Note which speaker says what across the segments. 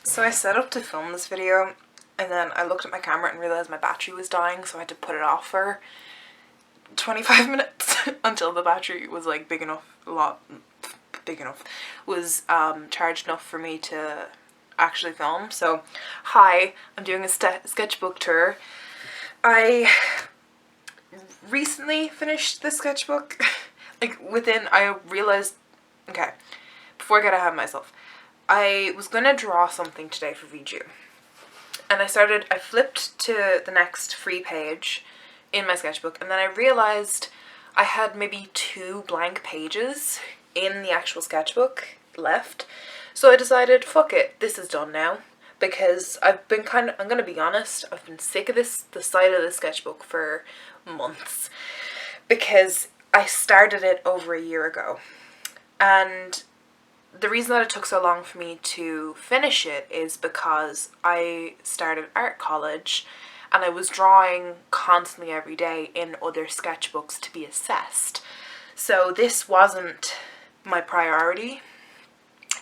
Speaker 1: So I set up to film this video and then I looked at my camera and realised my battery was dying, so I had to put it off for 25 minutes until the battery was like big enough, was charged enough for me to actually film. So hi, I'm doing a sketchbook tour. I recently finished this sketchbook. I realised, okay, before I get ahead of myself, I was gonna draw something today for veju. And I flipped to the next free page in my sketchbook, and then I realised I had maybe 2 blank pages in the actual sketchbook left. So I decided, fuck it, this is done now. Because I'm gonna be honest, I've been sick of the sight of this sketchbook for months. Because I started it over a year ago. And the reason that it took so long for me to finish it is because I started art college and I was drawing constantly every day in other sketchbooks to be assessed. So this wasn't my priority.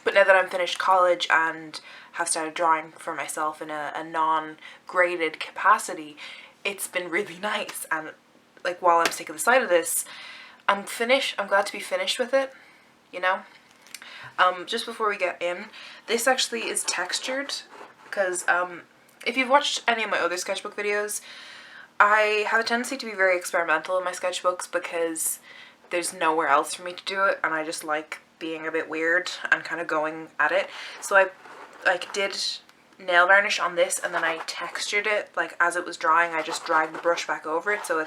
Speaker 1: But now that I'm finished college and have started drawing for myself in a non-graded capacity, it's been really nice. And like, while I'm sick of the sight of this, I'm glad to be finished with it, you know? Just before we get in, this actually is textured because if you've watched any of my other sketchbook videos, I have a tendency to be very experimental in my sketchbooks because there's nowhere else for me to do it, and I just like being a bit weird and kind of going at it. So I did nail varnish on this, and then I textured it like as it was drying. I just dragged the brush back over it, so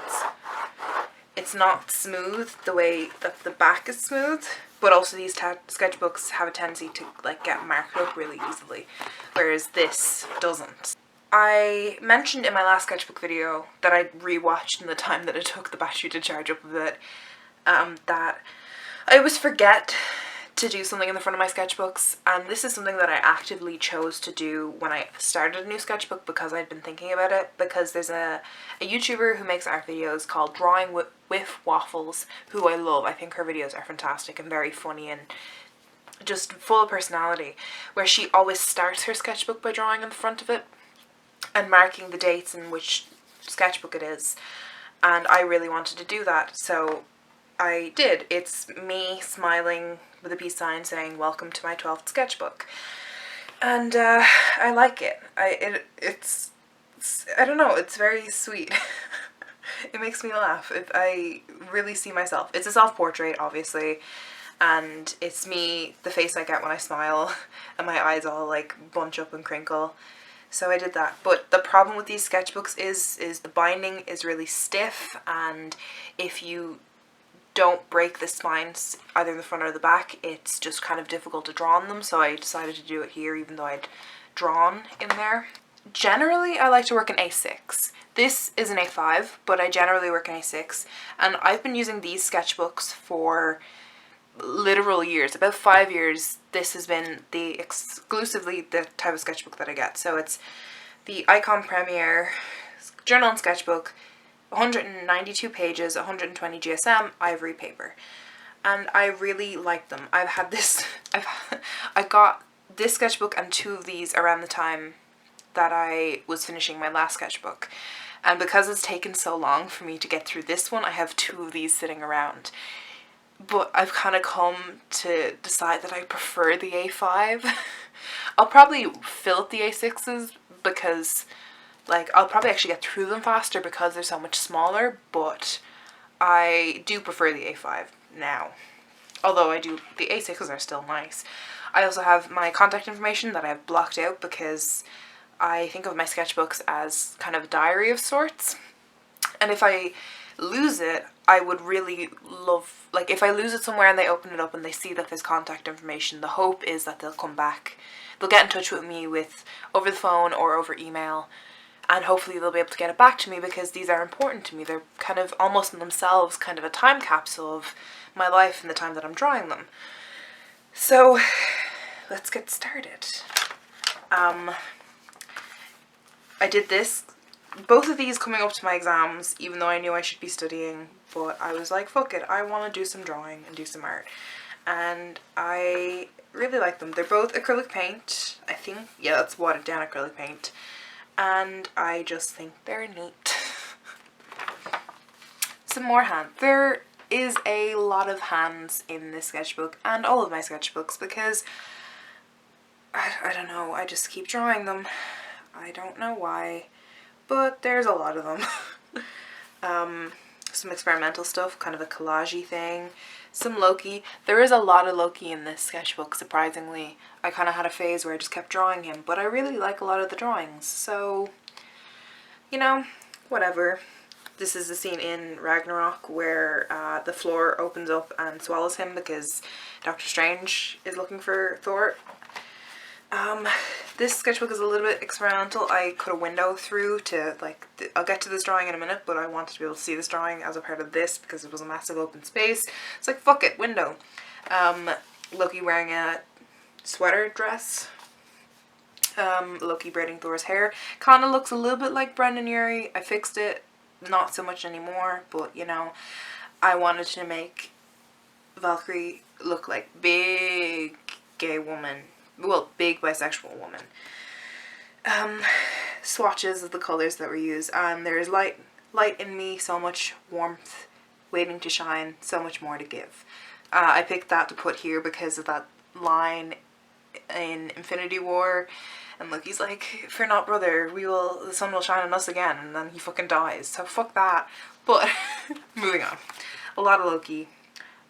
Speaker 1: it's not smooth the way that the back is smooth, but also these sketchbooks have a tendency to like get marked up really easily, whereas this doesn't. I mentioned in my last sketchbook video that I rewatched in the time that it took the battery to charge up a bit, that I always forget to do something in the front of my sketchbooks, and this is something that I actively chose to do when I started a new sketchbook because I'd been thinking about it, because there's a YouTuber who makes art videos called Drawing with Waffles, who I love. I think her videos are fantastic and very funny and just full of personality, where she always starts her sketchbook by drawing on the front of it and marking the dates in which sketchbook it is, and I really wanted to do that, so I did. It's me smiling with a peace sign saying welcome to my 12th sketchbook, and I like it. It's I don't know, it's very sweet. It makes me laugh. I really see myself. It's a self-portrait, obviously, and it's me, the face I get when I smile, and my eyes all like bunch up and crinkle. So I did that. But the problem with these sketchbooks is the binding is really stiff, and if you don't break the spines either in the front or the back, it's just kind of difficult to draw on them, so I decided to do it here even though I'd drawn in there. Generally, I like to work in A6. This is an A5, but I generally work in A6, and I've been using these sketchbooks for literal years, about 5 years. This has been exclusively the type of sketchbook that I get. So it's the Icon Premier Journal and Sketchbook, 192 pages, 120 GSM, ivory paper, and I really like them. I got this sketchbook and 2 of these around the time that I was finishing my last sketchbook, and because it's taken so long for me to get through this one, I have 2 of these sitting around. But I've kind of come to decide that I prefer the A5. I'll probably fill up the A6s because like I'll probably actually get through them faster because they're so much smaller, but I do prefer the A5 now. Although the A6s are still nice. I also have my contact information that I have blocked out because I think of my sketchbooks as kind of a diary of sorts. And if I lose it, I would really love, like if I lose it somewhere and they open it up and they see that there's contact information, the hope is that they'll come back. They'll get in touch with me over the phone or over email, and hopefully they'll be able to get it back to me because these are important to me. They're kind of almost in themselves kind of a time capsule of my life and the time that I'm drawing them. So let's get started. I did both of these coming up to my exams, even though I knew I should be studying, but I was like, fuck it, I want to do some drawing and do some art. And I really like them. They're both acrylic paint, I think. Yeah, that's watered down acrylic paint. And I just think they're neat. Some more hands. There is a lot of hands in this sketchbook and all of my sketchbooks because I don't know, I just keep drawing them. I don't know why, but there's a lot of them. Some experimental stuff, kind of a collage-y thing. Some Loki. There is a lot of Loki in this sketchbook, surprisingly. I kind of had a phase where I just kept drawing him, but I really like a lot of the drawings, so, you know, whatever. This is the scene in Ragnarok where the floor opens up and swallows him because Doctor Strange is looking for Thor. This sketchbook is a little bit experimental. I cut a window through to, like, I'll get to this drawing in a minute, but I wanted to be able to see this drawing as a part of this because it was a massive open space. It's like, fuck it, window. Loki wearing a sweater dress. Loki braiding Thor's hair. Kinda looks a little bit like Brendan Urie. I fixed it. Not so much anymore, but, you know, I wanted to make Valkyrie look like big gay woman. Well, big bisexual woman. Swatches of the colors that were used. There is light in me, so much warmth waiting to shine, so much more to give. I picked that to put here because of that line in Infinity War. And Loki's like, "Fear not, brother, the sun will shine on us again," and then he fucking dies. So fuck that. But, moving on. A lot of Loki.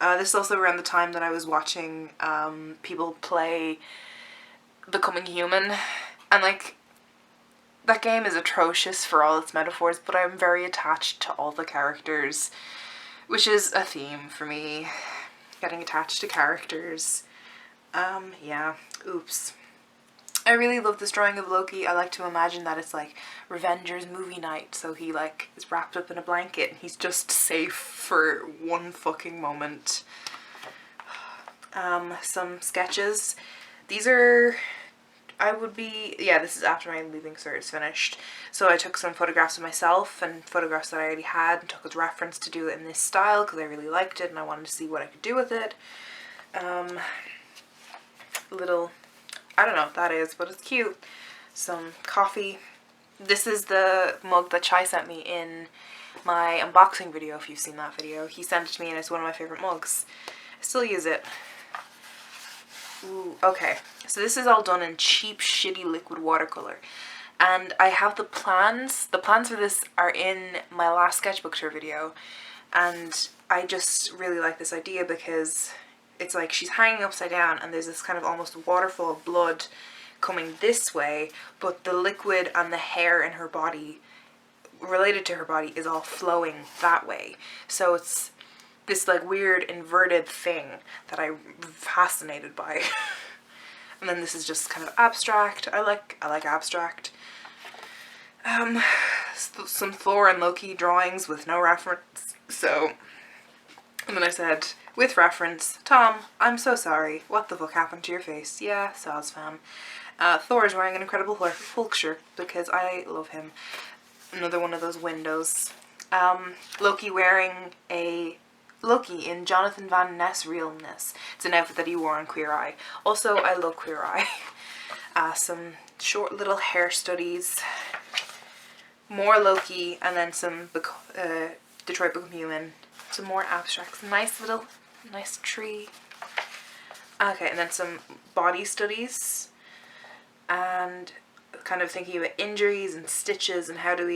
Speaker 1: This is also around the time that I was watching people play Becoming Human, and like, that game is atrocious for all its metaphors, but I'm very attached to all the characters, which is a theme for me, getting attached to characters. Yeah, oops. I really love this drawing of Loki. I like to imagine that it's like Revengers movie night, so he like is wrapped up in a blanket and he's just safe for one fucking moment. Some sketches. These are, this is after my Leaving Cert is finished. So I took some photographs of myself and photographs that I already had and took as reference to do it in this style because I really liked it and I wanted to see what I could do with it. Little, I don't know what that is, but it's cute. Some coffee. This is the mug that Chai sent me in my unboxing video, if you've seen that video. He sent it to me and it's one of my favorite mugs. I still use it. Ooh, okay. So this is all done in cheap, shitty liquid watercolor. And I have the plans. The plans for this are in my last sketchbook tour video. And I just really like this idea because it's like she's hanging upside down and there's this kind of almost waterfall of blood coming this way, but the liquid and the hair in her body, related to her body, is all flowing that way. So it's this like weird inverted thing that I'm fascinated by. And then this is just kind of abstract. I like abstract. Some Thor and Loki drawings with no reference. So, and then I said, with reference, "Tom, I'm so sorry. What the fuck happened to your face?" Yeah, Saz fam. Thor is wearing an Incredible Hulk shirt because I love him. Another one of those windows. Loki wearing a Loki in Jonathan Van Ness realness. It's an outfit that he wore on Queer Eye. Also, I love Queer Eye. Some short little hair studies. More Loki, and then some Detroit Become Human. Some more abstracts. Nice tree. Okay, and then some body studies. And kind of thinking about injuries and stitches and how does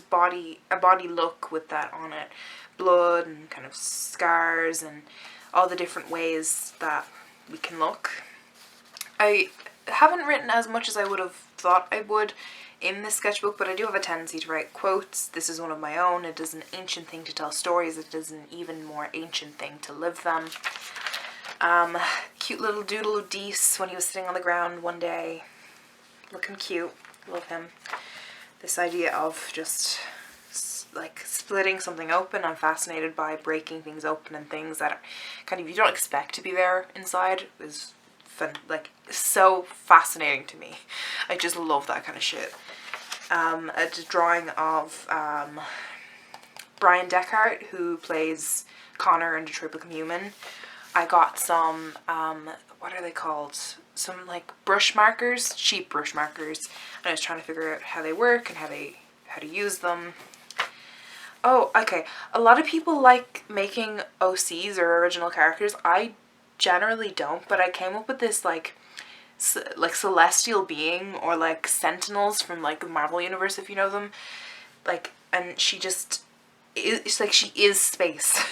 Speaker 1: a body look with that on it. Blood and kind of scars and all the different ways that we can look. I haven't written as much as I would have thought I would in this sketchbook, but I do have a tendency to write quotes. This is one of my own. It is an ancient thing to tell stories. It is an even more ancient thing to live them. Cute little doodle of Dees when he was sitting on the ground one day. Looking cute. Love him. This idea of just like splitting something open. I'm fascinated by breaking things open and things that are kind of you don't expect to be there inside. Is fun, like so fascinating to me. I just love that kind of shit. A drawing of Brian Deckard, who plays Connor in Detroit Become Human. I got some, what are they called? Some like brush markers, cheap brush markers. And I was trying to figure out how they work and how to use them. Oh, okay. A lot of people like making OCs or original characters. I generally don't, but I came up with this like celestial being, or like sentinels from like the Marvel universe, if you know them. Like, and she just, it's like she is space.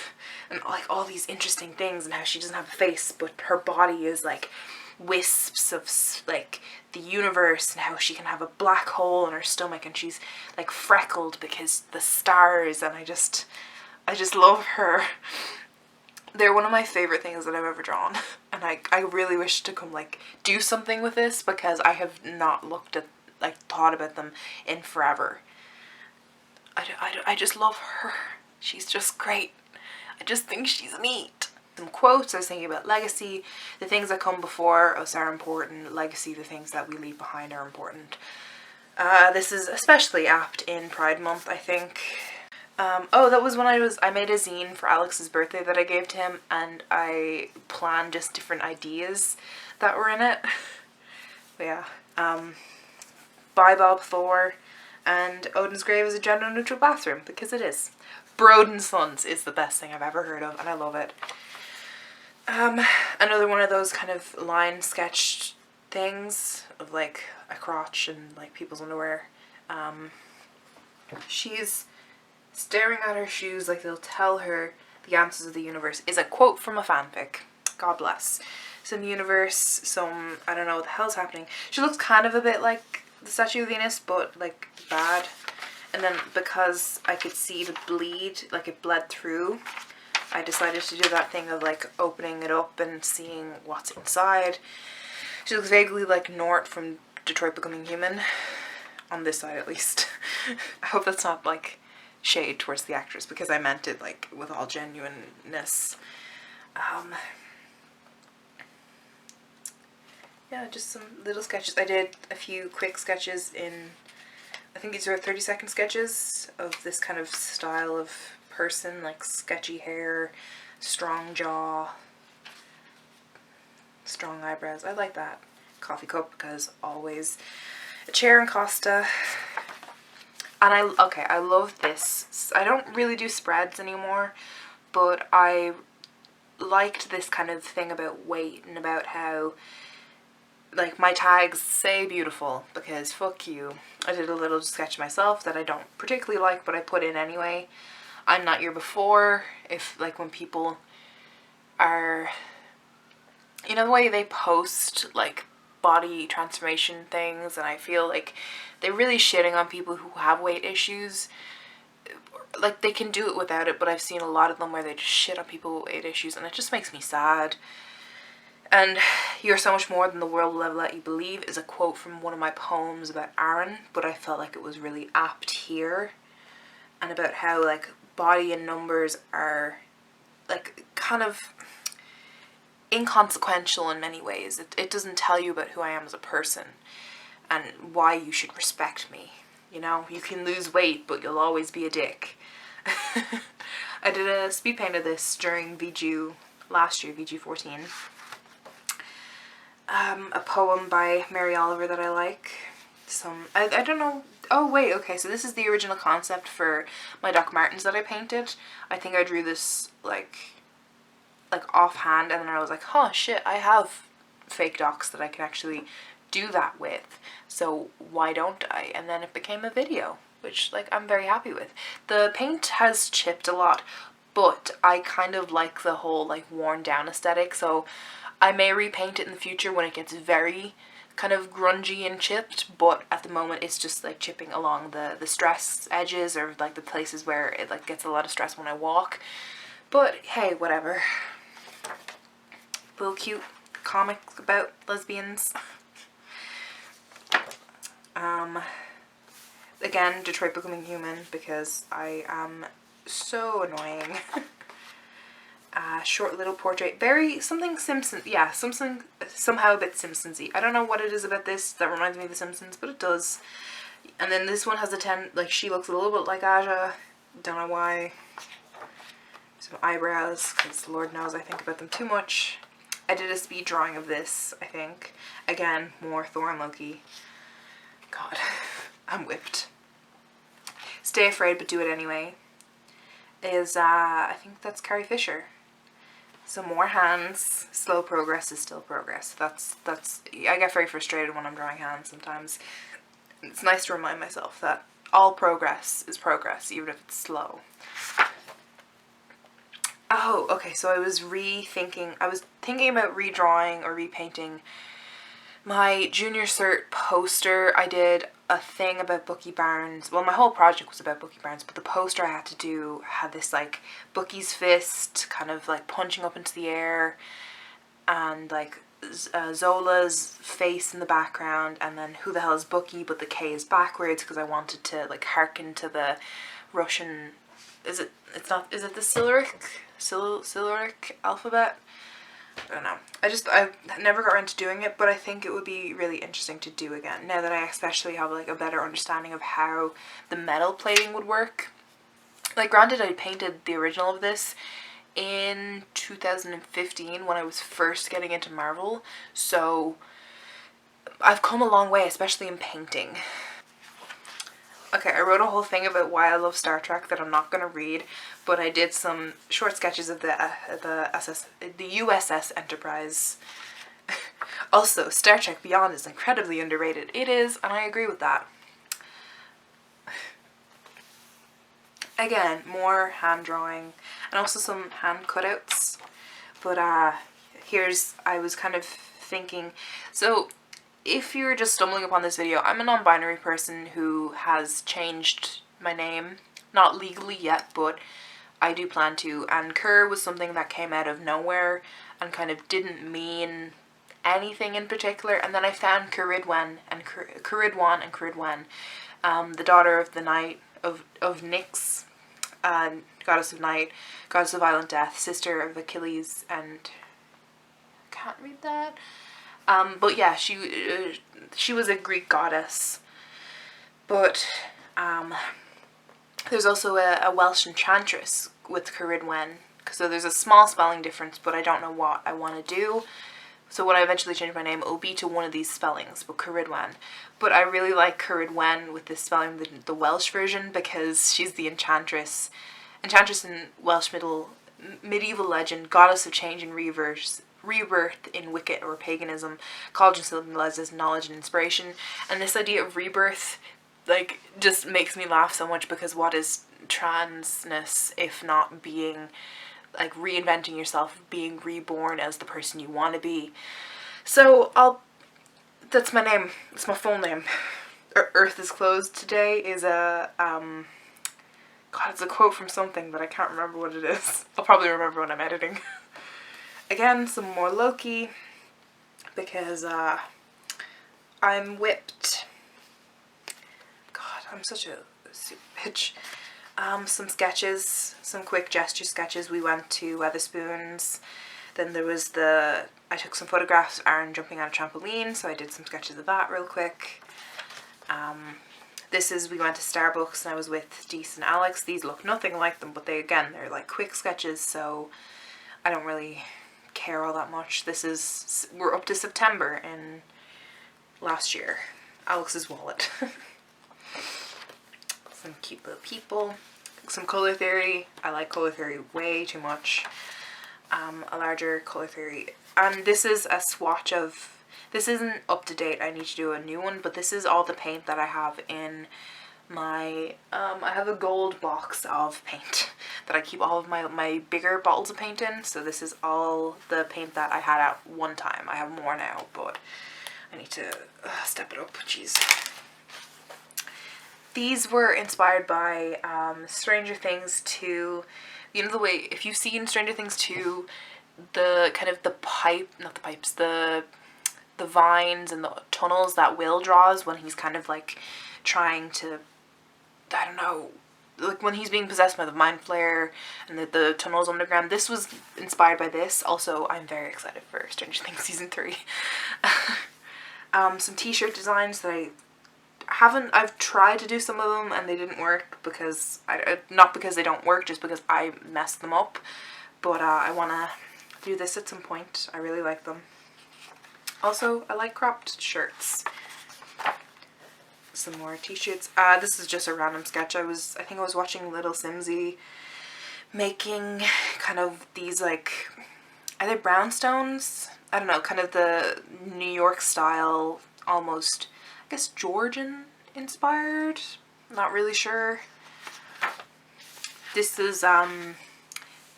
Speaker 1: And like all these interesting things, and how she doesn't have a face, but her body is like wisps of like the universe, and how she can have a black hole in her stomach, and she's like freckled because the stars, and I just love her. They're one of my favorite things that I've ever drawn, and I really wish to come like do something with this, because I have not looked at, like, thought about them in forever. I just love her. She's just great. I just think she's neat. Some quotes. I was thinking about legacy. The things that come before us are important. Legacy, the things that we leave behind, are important. This is especially apt in Pride Month, I think. Oh, that was when I made a zine for Alex's birthday that I gave to him, and I planned just different ideas that were in it. But yeah. Bye Bob Thor, and Odin's grave is a gender neutral bathroom, because it is. Broden Sons is the best thing I've ever heard of, and I love it. Another one of those kind of line sketched things of like a crotch and like people's underwear. She's staring at her shoes like they'll tell her the answers of the universe, is a quote from a fanfic. God bless. So in the universe, some, I don't know what the hell's happening. She looks kind of a bit like the Statue of Venus, but like bad. And then because I could see the bleed, like it bled through, I decided to do that thing of like opening it up and seeing what's inside. She looks vaguely like Nort from Detroit Becoming Human, on this side at least. I hope that's not like shade towards the actress, because I meant it like with all genuineness. Yeah, just some little sketches. I did a few quick sketches in, I think these are 30-second sketches of this kind of style of person, like sketchy hair, strong jaw, strong eyebrows. I like that. Coffee cup, because always. A chair and Costa. And I love this. I don't really do spreads anymore, but I liked this kind of thing about weight, and about how, like, my tags say beautiful, because fuck you. I did a little sketch myself that I don't particularly like, but I put in anyway. I'm not your before. If, like, when people are, you know, the way they post like body transformation things, and I feel like they're really shitting on people who have weight issues. Like, they can do it without it, but I've seen a lot of them where they just shit on people with weight issues, and it just makes me sad. And "You're so much more than the world will ever let you believe" is a quote from one of my poems about Aaron, but I felt like it was really apt here, and about how like body and numbers are like kind of inconsequential in many ways. It doesn't tell you about who I am as a person and why you should respect me. You know, you can lose weight, but you'll always be a dick. I did a speed paint of this during veju last year, veju 14. A poem by Mary Oliver that I like. I don't know. Oh wait, okay, so this is the original concept for my Doc Martens that I painted. I think I drew this like offhand, and then I was like, huh, shit, I have fake docs that I can actually do that with, so why don't I? And then it became a video, which like I'm very happy with. The paint has chipped a lot, but I kind of like the whole like worn down aesthetic, so I may repaint it in the future when it gets very kind of grungy and chipped, but at the moment it's just like chipping along the stress edges, or like the places where it like gets a lot of stress when I walk. But hey, whatever. Little cute comic about lesbians. Again, Detroit Becoming Human, because I am so annoying. Short little portrait, very something Simpsons, yeah, something somehow a bit Simpsons-y. I don't know what it is about this that reminds me of The Simpsons, but it does. And then this one has like she looks a little bit like Aja, don't know why. some eyebrows, because Lord knows I think about them too much. I did a speed drawing of this, I think. Again, more Thor and Loki. God, I'm whipped. Stay Afraid But Do It Anyway is, I think that's Carrie Fisher. So more hands. Slow progress is still progress. That's, I get very frustrated when I'm drawing hands sometimes. It's nice to remind myself that all progress is progress, even if it's slow. Oh, okay, so I was thinking about redrawing or repainting my junior cert poster. I did a thing about Bookie Barnes. Well, my whole project was about Bookie Barnes, but the poster I had to do had this like Bookie's fist kind of like punching up into the air, and like Zola's face in the background, and then who the hell is Bookie, but the K is backwards because I wanted to like hearken to the Russian, is it the Cyrillic alphabet? I don't know. I never got around to doing it, but I think it would be really interesting to do again, now that I especially have like a better understanding of how the metal plating would work. Like, granted, I painted the original of this in 2015 when I was first getting into Marvel, so I've come a long way, especially in painting. Okay, I wrote a whole thing about why I love Star Trek that I'm not going to read, but I did some short sketches of the USS Enterprise. Also, Star Trek Beyond is incredibly underrated. It is, and I agree with that. Again, more hand drawing and also some hand cutouts. But I was kind of thinking, so if you're just stumbling upon this video, I'm a non-binary person who has changed my name. Not legally yet, but I do plan to. And Kerr was something that came out of nowhere and kind of didn't mean anything in particular. And then I found Ceridwen and Ceridwen, the daughter of the night, of Nyx, goddess of night, goddess of violent death, sister of Achilles, and I can't read that. But yeah, she was a Greek goddess. But there's also a Welsh enchantress with Ceridwen. So there's a small spelling difference, but I don't know what I want to do. So when I eventually change my name, it will be to one of these spellings, but Ceridwen. But I really like Ceridwen with this spelling, the Welsh version, because she's the enchantress. Enchantress in Welsh medieval legend, goddess of change and rebirth in Wicket or paganism. College symbolizes knowledge and inspiration. And this idea of rebirth, like, just makes me laugh so much, because what is transness if not being, like, reinventing yourself, being reborn as the person you want to be. So that's my name. It's my full name. Earth is closed today is a, God, it's a quote from something, but I can't remember what it is. I'll probably remember when I'm editing. Again, some more Loki, because I'm whipped. God, I'm such a stupid bitch. Some sketches, some quick gesture sketches. We went to Weatherspoons. Then there was I took some photographs of Aaron jumping on a trampoline, so I did some sketches of that real quick. We went to Starbucks and I was with Dees and Alex. These look nothing like them, but they're like quick sketches, so I don't really care all that much. We're up to September in last year. Alex's wallet. Some cute little people. Some Color Theory. I like Color Theory way too much. A larger Color Theory. And this is a swatch of, this isn't up to date, I need to do a new one, but this is all the paint that I have in my, I have a gold box of paint that I keep all of my bigger bottles of paint in. So this is all the paint that I had at one time. I have more now, but I need to step it up. Jeez. These were inspired by Stranger Things 2. You know the way, if you've seen Stranger Things 2, the kind of the vines and the tunnels that Will draws when he's kind of like trying to, I don't know, like when he's being possessed by the mind flare and the tunnels underground. This was inspired by this. Also, I'm very excited for Stranger Things season 3. Some t-shirt designs that I've tried to do some of them and they didn't work because, not because they don't work, just because I messed them up. But I want to do this at some point. I really like them. Also, I like cropped shirts. Some more t-shirts. This is just a random sketch. I think I was watching Little Simsy making kind of these, like, are they brownstones? I don't know, kind of the New York style, almost, I guess, Georgian inspired. Not really sure. This is on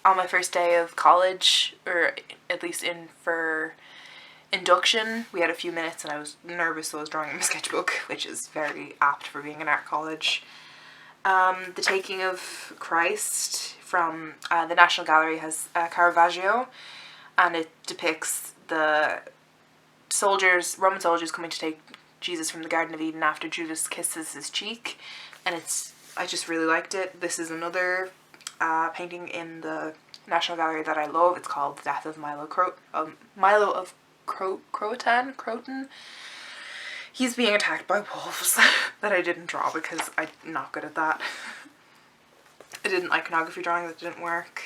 Speaker 1: my first day of college, or at least for induction. We had a few minutes and I was nervous, so I was drawing in my sketchbook, which is very apt for being in art college. The Taking of Christ from the National Gallery has Caravaggio, and it depicts the Roman soldiers coming to take Jesus from the Garden of Eden after Judas kisses his cheek, and I just really liked it. This is another painting in the National Gallery that I love. It's called The Death of Milo of Croton. He's being attacked by wolves that I didn't draw because I'm not good at that. I did an iconography drawing that didn't work.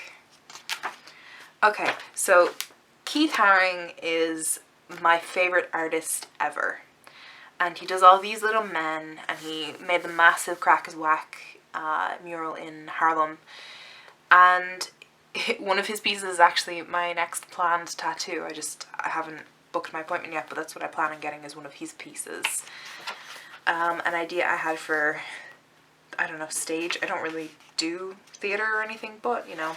Speaker 1: Okay, so Keith Haring is my favorite artist ever. And he does all these little men, and he made the massive Crack is Whack mural in Harlem. And one of his pieces is actually my next planned tattoo. I haven't booked my appointment yet, but that's what I plan on getting, is one of his pieces. An idea I had for, I don't know, stage. I don't really do theatre or anything, but, you know.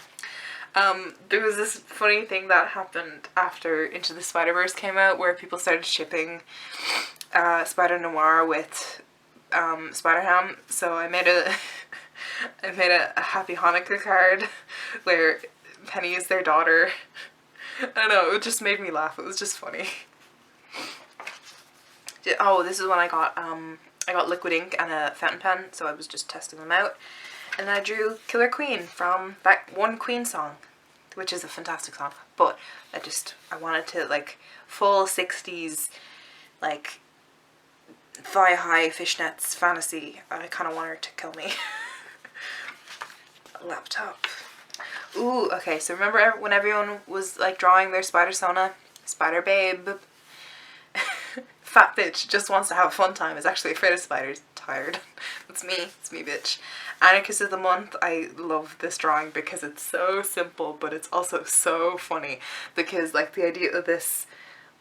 Speaker 1: There was this funny thing that happened after Into the Spider-Verse came out, where people started shipping Spider Noir with Spider-Ham. So I made a Happy Hanukkah card where Penny is their daughter. I don't know, it just made me laugh. It was just funny. Oh, this is when I got liquid ink and a fountain pen, so I was just testing them out. And then I drew Killer Queen from that one Queen song, which is a fantastic song. But I wanted to, like, full 60s, like, thigh-high fishnets fantasy. I kind of want her to kill me. Laptop. Ooh, okay, so remember when everyone was, like, drawing their Spider-Sona? Spider Babe. Fat bitch just wants to have a fun time, is actually afraid of spiders. Tired. It's me, bitch. Anarchist of the Month. I love this drawing because it's so simple, but it's also so funny. Because, like, the idea of this,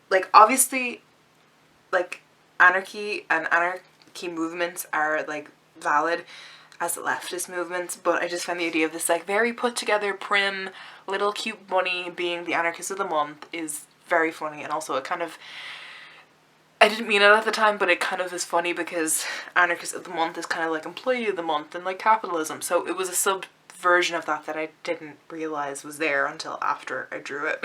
Speaker 1: like, obviously, like, anarchy and anarchy movements are, like, valid as leftist movements, but I just find the idea of this, like, very put together, prim, little cute bunny being the Anarchist of the Month is very funny, and also it kind of, I didn't mean it at the time, but it kind of is funny because Anarchist of the Month is kind of like Employee of the Month and, like, capitalism, so it was a subversion of that I didn't realize was there until after I drew it.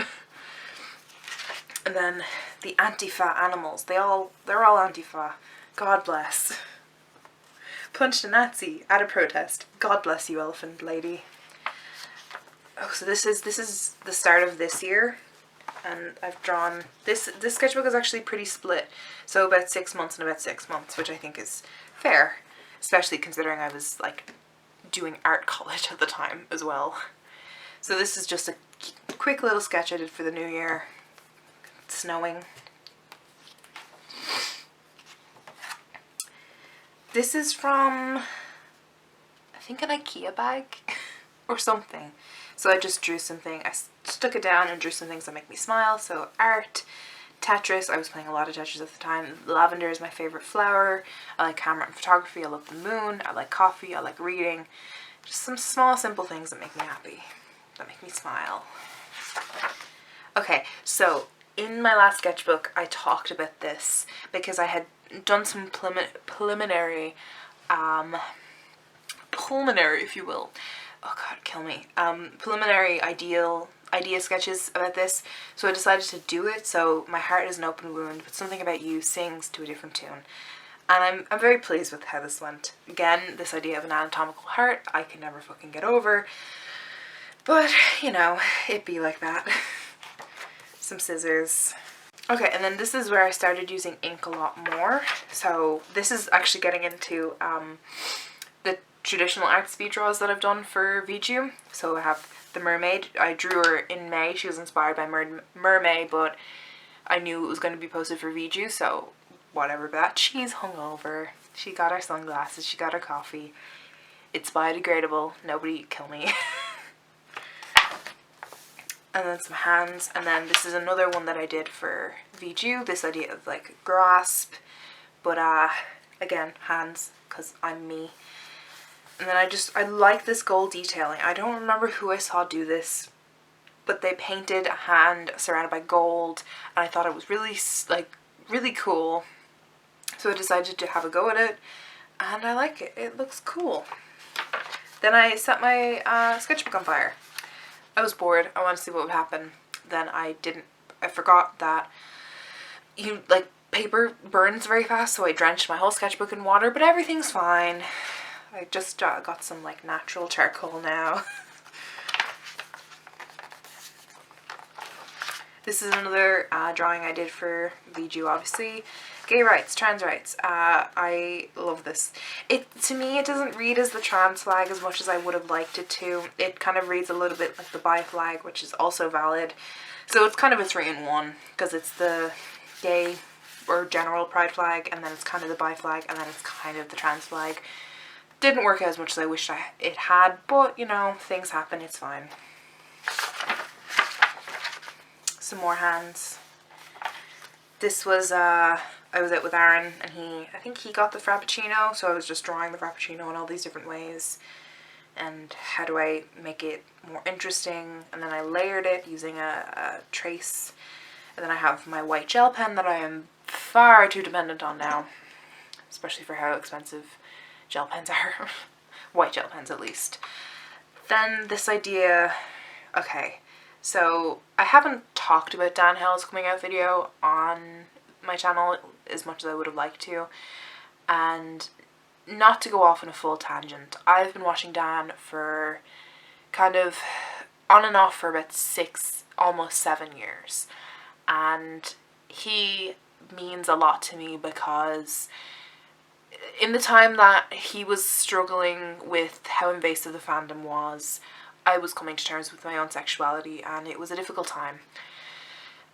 Speaker 1: And then the Antifa animals, they're all Antifa. God bless. Punched a Nazi at a protest. God bless you, elephant lady. Oh, so this is the start of this year, and I've drawn this sketchbook is actually pretty split. So about 6 months and about 6 months, which I think is fair, especially considering I was, like, doing art college at the time as well. So this is just a quick little sketch I did for the new year. It's snowing. This is from, I think, an IKEA bag or something. So I just drew something, I stuck it down and drew some things that make me smile. So art, Tetris, I was playing a lot of Tetris at the time. Lavender is my favorite flower. I like camera and photography, I love the moon, I like coffee, I like reading. Just some small, simple things that make me happy, that make me smile. Okay, so in my last sketchbook, I talked about this because I had done some preliminary, if you will. Oh god, kill me. Preliminary idea sketches about this. So I decided to do it. So My Heart is an Open Wound, but Something About You sings to a different tune. And I'm very pleased with how this went. Again, this idea of an anatomical heart, I can never fucking get over. But, you know, it be like that. Some scissors. Okay, and then this is where I started using ink a lot more. So this is actually getting into the traditional art speed draws that I've done for veju. So I have the mermaid. I drew her in May. She was inspired by Mermaid, but I knew it was going to be posted for veju, so whatever. But she's hungover. She got her sunglasses. She got her coffee. It's biodegradable. Nobody kill me. And then some hands, and then this is another one that I did for veju, this idea of like grasp, but again, hands, because I'm me. And then I like this gold detailing. I don't remember who I saw do this, but they painted a hand surrounded by gold, and I thought it was really, like, really cool. So I decided to have a go at it, and I like it. It looks cool. Then I set my sketchbook on fire. I was bored. I wanted to see what would happen. Then I forgot that paper burns very fast, so I drenched my whole sketchbook in water, but everything's fine. I just got some like natural charcoal now. This is another drawing I did for veju, obviously. Gay rights, trans rights. I love this. To me, it doesn't read as the trans flag as much as I would have liked it to. It kind of reads a little bit like the bi flag, which is also valid. So it's kind of a 3-in-1, because it's the gay or general pride flag, and then it's kind of the bi flag, and then it's kind of the trans flag. Didn't work out as much as I wished it had, but you know, things happen, it's fine. Some more hands. This was, I was out with Aaron, and I think he got the Frappuccino, so I was just drawing the Frappuccino in all these different ways. And how do I make it more interesting? And then I layered it using a trace. And then I have my white gel pen that I am far too dependent on now, especially for how expensive gel pens are. White gel pens, at least. Then this idea, okay. So I haven't talked about Dan Hill's coming out video on my channel as much as I would have liked to, and not to go off on a full tangent, I've been watching Dan for kind of on and off for about 6, almost 7 years, and he means a lot to me because in the time that he was struggling with how invasive the fandom was, I was coming to terms with my own sexuality, and it was a difficult time.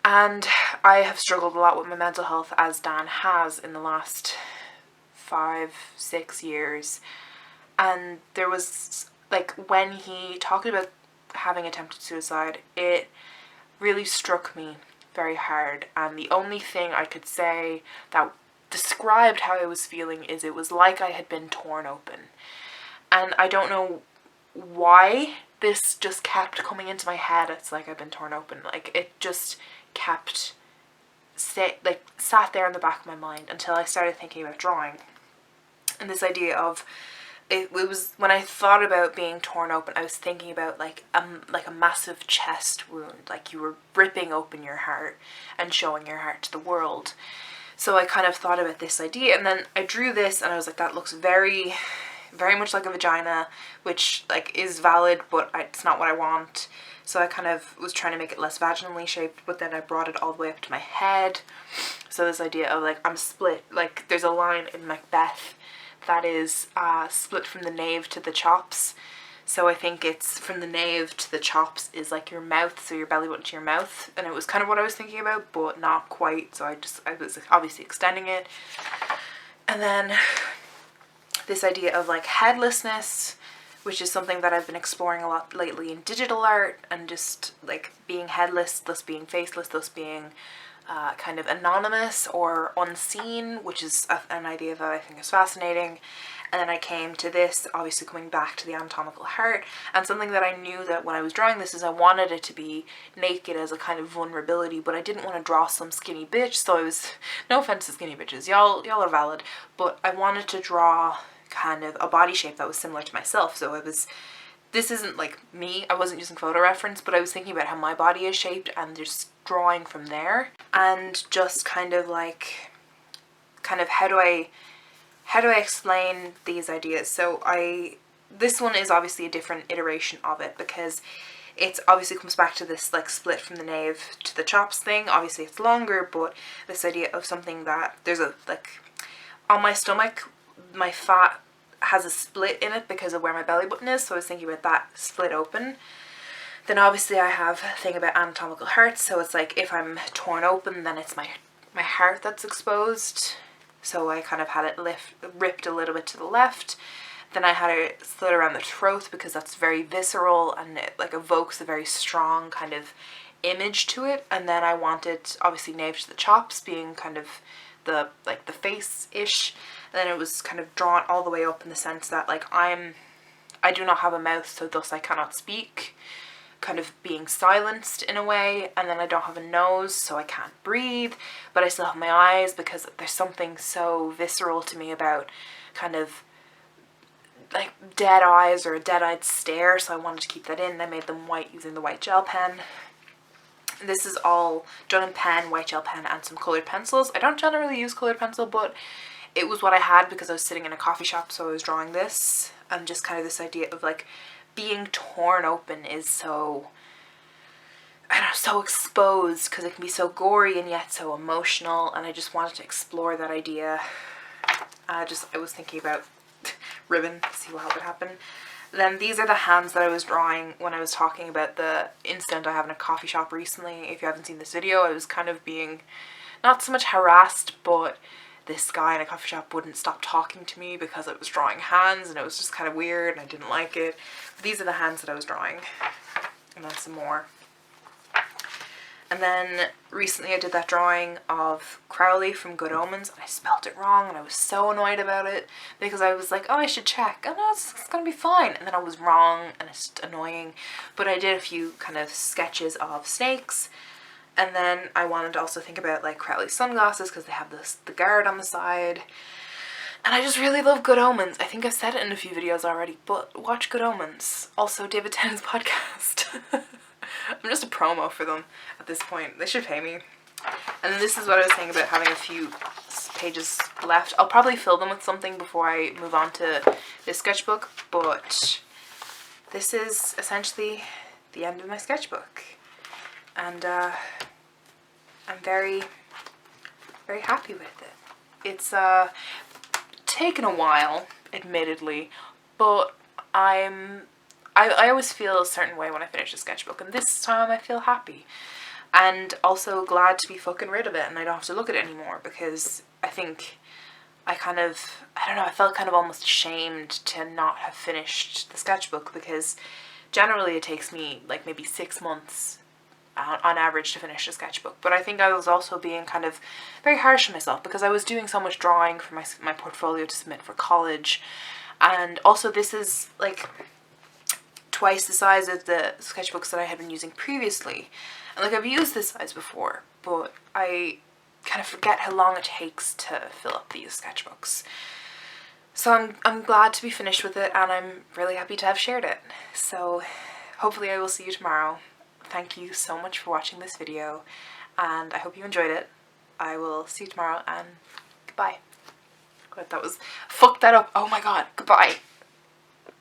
Speaker 1: And I have struggled a lot with my mental health, as Dan has in the last 5-6 years. And there was, like, when he talked about having attempted suicide, it really struck me very hard. And the only thing I could say that described how I was feeling is it was like I had been torn open. And I don't know why this just kept coming into my head. It's like I've been torn open. Like, it just kept sat there in the back of my mind until I started thinking about drawing. And this idea of it was when I thought about being torn open, I was thinking about like a massive chest wound, like you were ripping open your heart and showing your heart to the world. So I kind of thought about this idea, and then I drew this, and I was like, that looks very, very much like a vagina, which like is valid, but it's not what I want. So I kind of was trying to make it less vaginally shaped, but then I brought it all the way up to my head. So this idea of like I'm split, like there's a line in Macbeth that is split from the nape to the chops. So I think it's from the nape to the chops is like your mouth, so your belly button to your mouth, and it was kind of what I was thinking about, but not quite. So I was obviously extending it. And then this idea of like headlessness, which is something that I've been exploring a lot lately in digital art, and just like being headless, thus being faceless, thus being kind of anonymous or unseen, which is an idea that I think is fascinating. And then I came to this, obviously coming back to the anatomical heart, and something that I knew that when I was drawing this is I wanted it to be naked as a kind of vulnerability, but I didn't want to draw some skinny bitch, so I was, no offense to skinny bitches, y'all are valid, but I wanted to draw kind of a body shape that was similar to myself. So this isn't like me, I wasn't using photo reference, but I was thinking about how my body is shaped and just drawing from there, and just kind of how do I explain these ideas. So this one is obviously a different iteration of it, because It obviously comes back to this like split from the nape to the chops thing. Obviously it's longer, but this idea of something that there's a like on my stomach, my fat has a split in it because of where my belly button is, so I was thinking about that split open. Then obviously I have a thing about anatomical hearts, so it's like if I'm torn open, then it's my heart that's exposed. So I kind of had it ripped a little bit to the left. Then I had it slit around the throat because that's very visceral and it like evokes a very strong kind of image to it. And then I wanted obviously nape to the chops being kind of the like the face-ish. And then it was kind of drawn all the way up in the sense that like I do not have a mouth, so thus I cannot speak, kind of being silenced in a way. And then I don't have a nose, so I can't breathe, but I still have my eyes because there's something so visceral to me about kind of like dead eyes or a dead-eyed stare, so I wanted to keep that in. I made them white using the white gel pen. This is all done in pen, white gel pen, and some coloured pencils. I don't generally use coloured pencil, but it was what I had because I was sitting in a coffee shop, so I was drawing this. And just kind of this idea of like being torn open is so, I don't know, so exposed because it can be so gory and yet so emotional, and I just wanted to explore that idea. I was thinking about ribbon, see what would happen. Then these are the hands that I was drawing when I was talking about the incident I have in a coffee shop recently. If you haven't seen this video, I was kind of being not so much harassed, but this guy in a coffee shop wouldn't stop talking to me because I was drawing hands, and it was just kind of weird and I didn't like it. These are the hands that I was drawing, and then some more. And then recently I did that drawing of Crowley from Good Omens, and I spelt it wrong and I was so annoyed about it because I was like, oh, I should check. Oh no, it's gonna be fine. And then I was wrong and it's just annoying. But I did a few kind of sketches of snakes. And then I wanted to also think about like Crowley's sunglasses because they have the guard on the side. And I just really love Good Omens. I think I've said it in a few videos already, but watch Good Omens. Also David Tennant's podcast. I'm just a promo for them at this point. They should pay me. And then this is what I was saying about having a few pages left. I'll probably fill them with something before I move on to this sketchbook, but this is essentially the end of my sketchbook. And I'm very, very happy with it. It's taken a while, admittedly, but I always feel a certain way when I finish a sketchbook, and this time I feel happy. And also glad to be fucking rid of it and I don't have to look at it anymore, because I think I don't know, I felt kind of almost ashamed to not have finished the sketchbook, because generally it takes me like maybe 6 months on average to finish a sketchbook. But I think I was also being kind of very harsh on myself because I was doing so much drawing for my portfolio to submit for college, and also this is like twice the size of the sketchbooks that I had been using previously. And like I've used this size before, but I kind of forget how long it takes to fill up these sketchbooks. So I'm glad to be finished with it, and I'm really happy to have shared it. So hopefully I will see you tomorrow. Thank you so much for watching this video, and I hope you enjoyed it. I will see you tomorrow, and goodbye. God, fuck that up. Oh my god, goodbye.